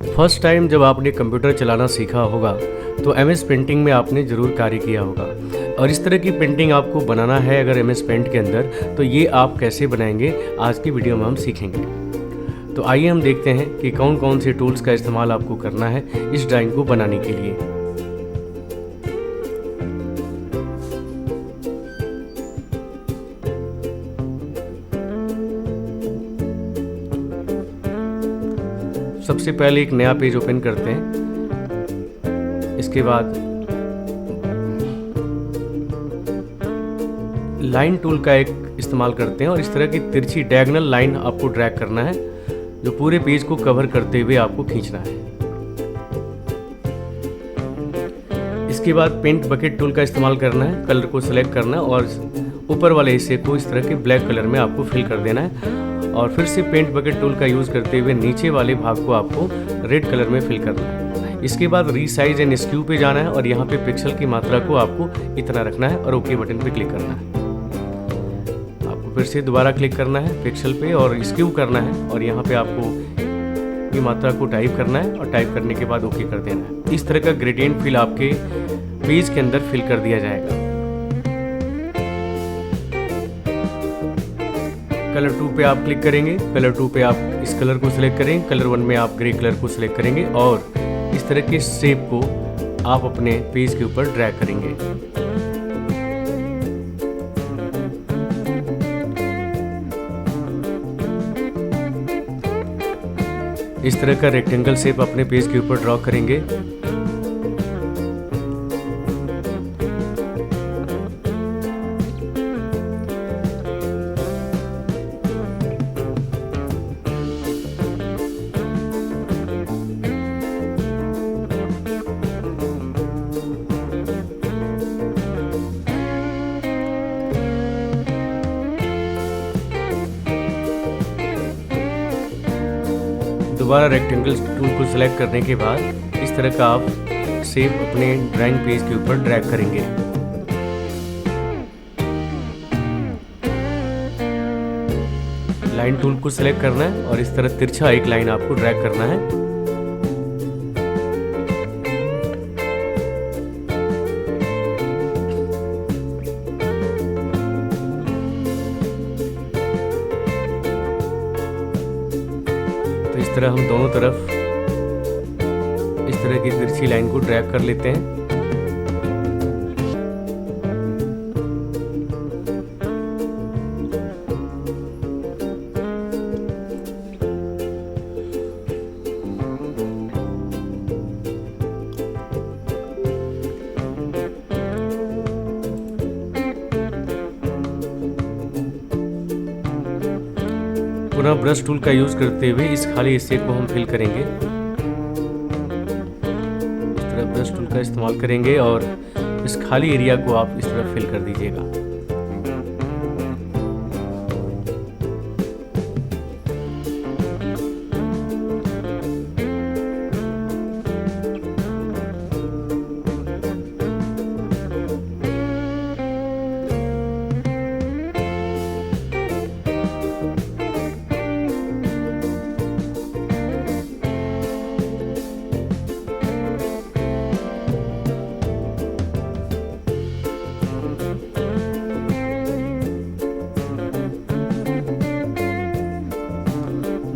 First time जब आपने कंप्यूटर चलाना सीखा होगा तो एमएस पेंटिंग में आपने ज़रूर कार्य किया होगा और इस तरह की पेंटिंग आपको बनाना है अगर एमएस पेंट के अंदर तो ये आप कैसे बनाएंगे आज की वीडियो में हम सीखेंगे। तो आइए हम देखते हैं कि कौन कौन से टूल्स का इस्तेमाल आपको करना है इस ड्राइंग को बनाने के लिए। सबसे पहले एक नया पेज ओपन करते हैं। इसके बाद लाइन टूल का एक इस्तेमाल करते हैं और इस तरह की तिरछी डायगोनल लाइन आपको ड्रैग करना है जो पूरे पेज को कवर करते हुए आपको खींचना है। इसके बाद पेंट बकेट टूल का इस्तेमाल करना है, कलर को सिलेक्ट करना है और ऊपर वाले हिस्से को इस तरह के ब्लैक कलर में आपको फिल कर देना है और फिर से पेंट बकेट टूल का यूज़ करते हुए नीचे वाले भाग को आपको रेड कलर में फिल करना है। इसके बाद रीसाइज एंड स्क्यू पे जाना है और यहाँ पे पिक्सल की मात्रा को आपको इतना रखना है और ओके बटन पे क्लिक करना है। आपको फिर से दोबारा क्लिक करना है पिक्सल पे और स्क्यू करना है और यहाँ पे आपको की मात्रा को टाइप करना है और टाइप करने के बाद ओके कर देना है। इस तरह का ग्रेडियंट फिल आपके पेज के अंदर फिल कर दिया जाएगा। कलर 2 पे आप क्लिक करेंगे, कलर 2 पे आप इस कलर को सिलेक्ट करेंगे, कलर 1 में आप ग्रे कलर को सिलेक्ट करेंगे और इस तरह के शेप को आप अपने पेज के ऊपर ड्रैग करेंगे। इस तरह का रेक्टेंगल शेप अपने पेज के ऊपर ड्रॉ करेंगे। दोबारा रेक्टेंगल टूल को सिलेक्ट करने के बाद इस तरह का आप शेप अपने ड्राइंग पेज के ऊपर ड्रैग करेंगे। लाइन टूल को सिलेक्ट करना है और इस तरह तिरछा एक लाइन आपको ड्रैग करना है। तो इस तरह हम दोनों तरफ इस तरह की तिरछी लाइन को ड्रैग कर लेते हैं। पुनः ब्रश टूल का यूज करते हुए इस खाली हिस्से को हम फिल करेंगे। इस तरह ब्रश टूल का इस्तेमाल करेंगे और इस खाली एरिया को आप इस तरह फिल कर दीजिएगा।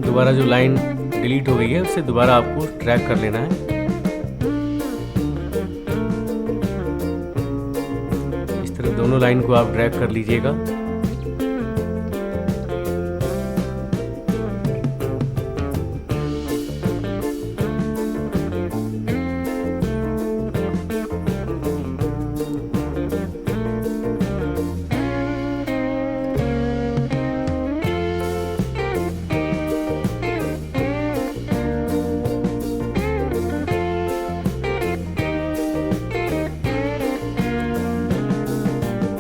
दोबारा जो लाइन डिलीट हो गई है उसे दोबारा आपको ट्रैक कर लेना है। इस तरह दोनों लाइन को आप ड्रैग कर लीजिएगा।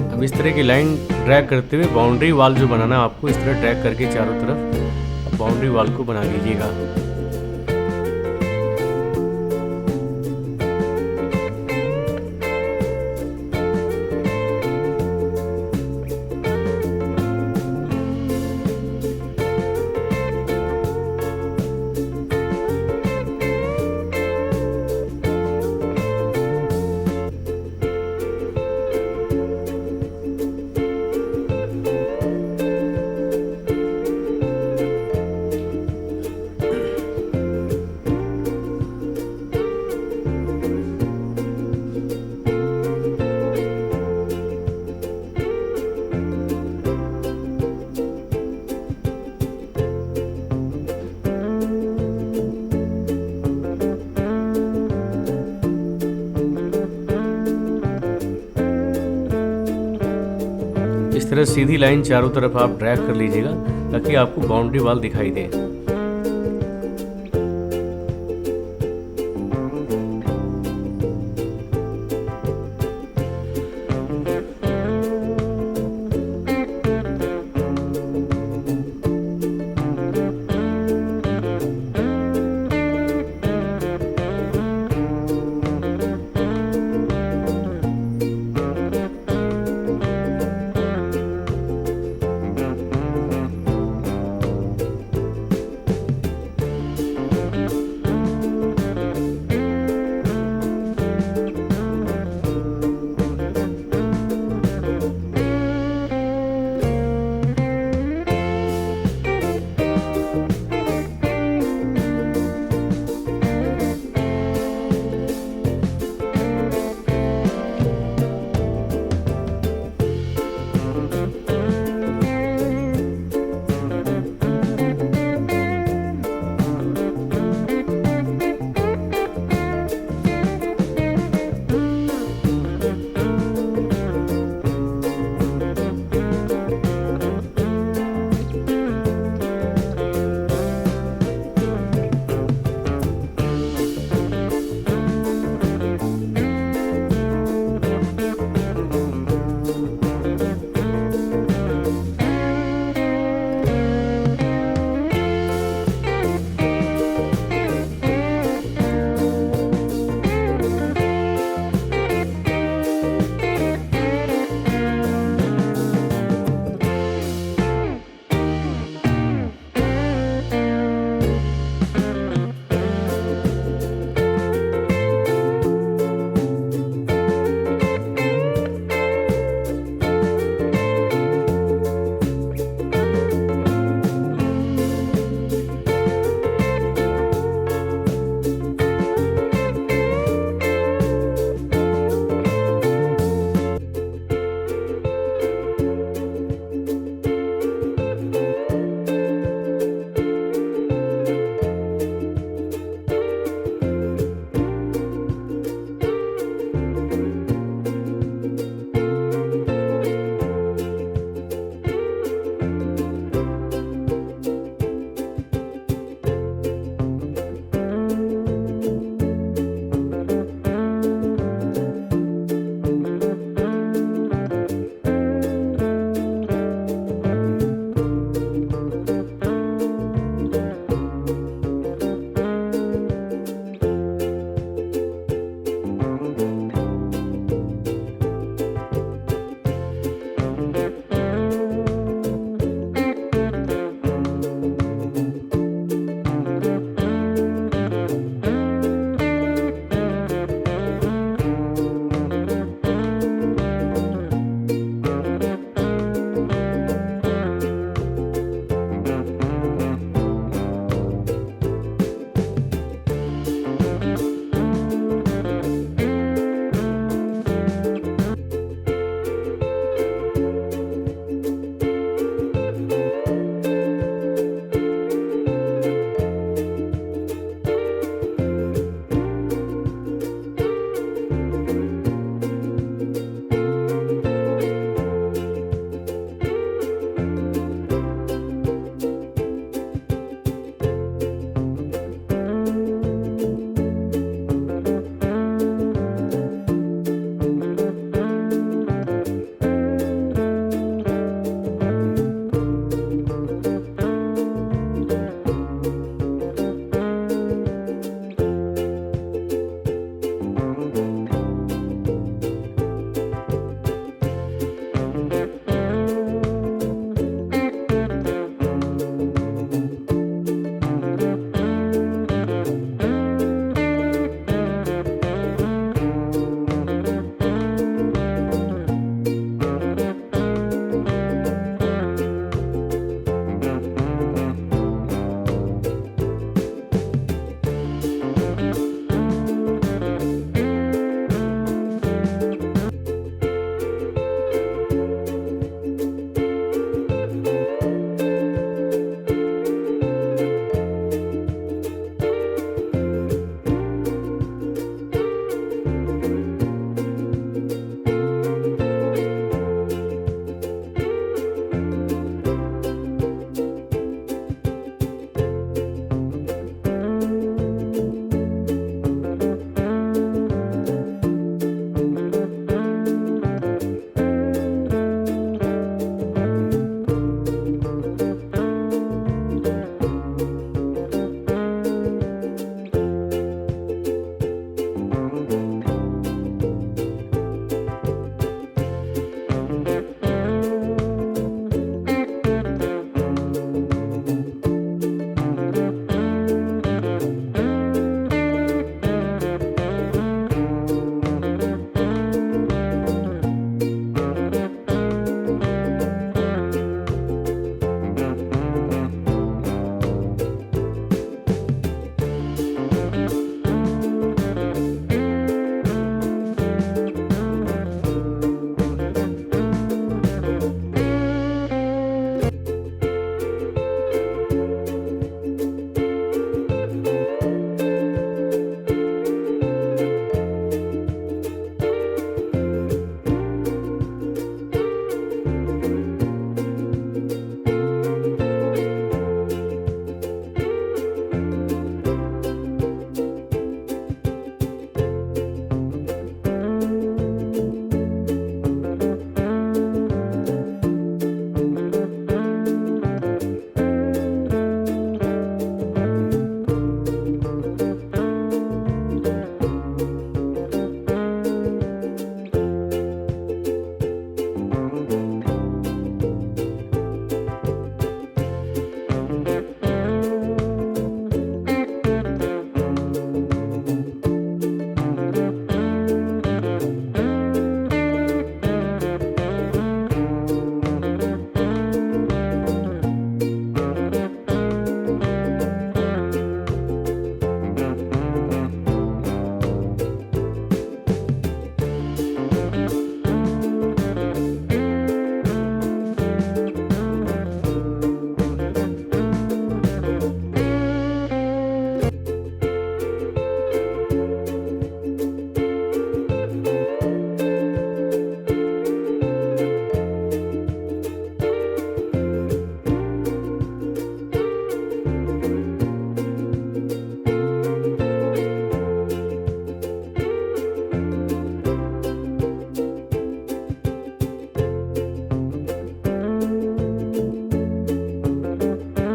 अब इस तरह की लाइन ड्रैग करते हुए बाउंड्री वॉल जो बनाना है आपको इस तरह ड्रैग करके चारों तरफ बाउंड्री वॉल को बना लीजिएगा। इस तरह सीधी लाइन चारों तरफ आप ड्रैग कर लीजिएगा ताकि आपको बाउंड्री वॉल दिखाई दे।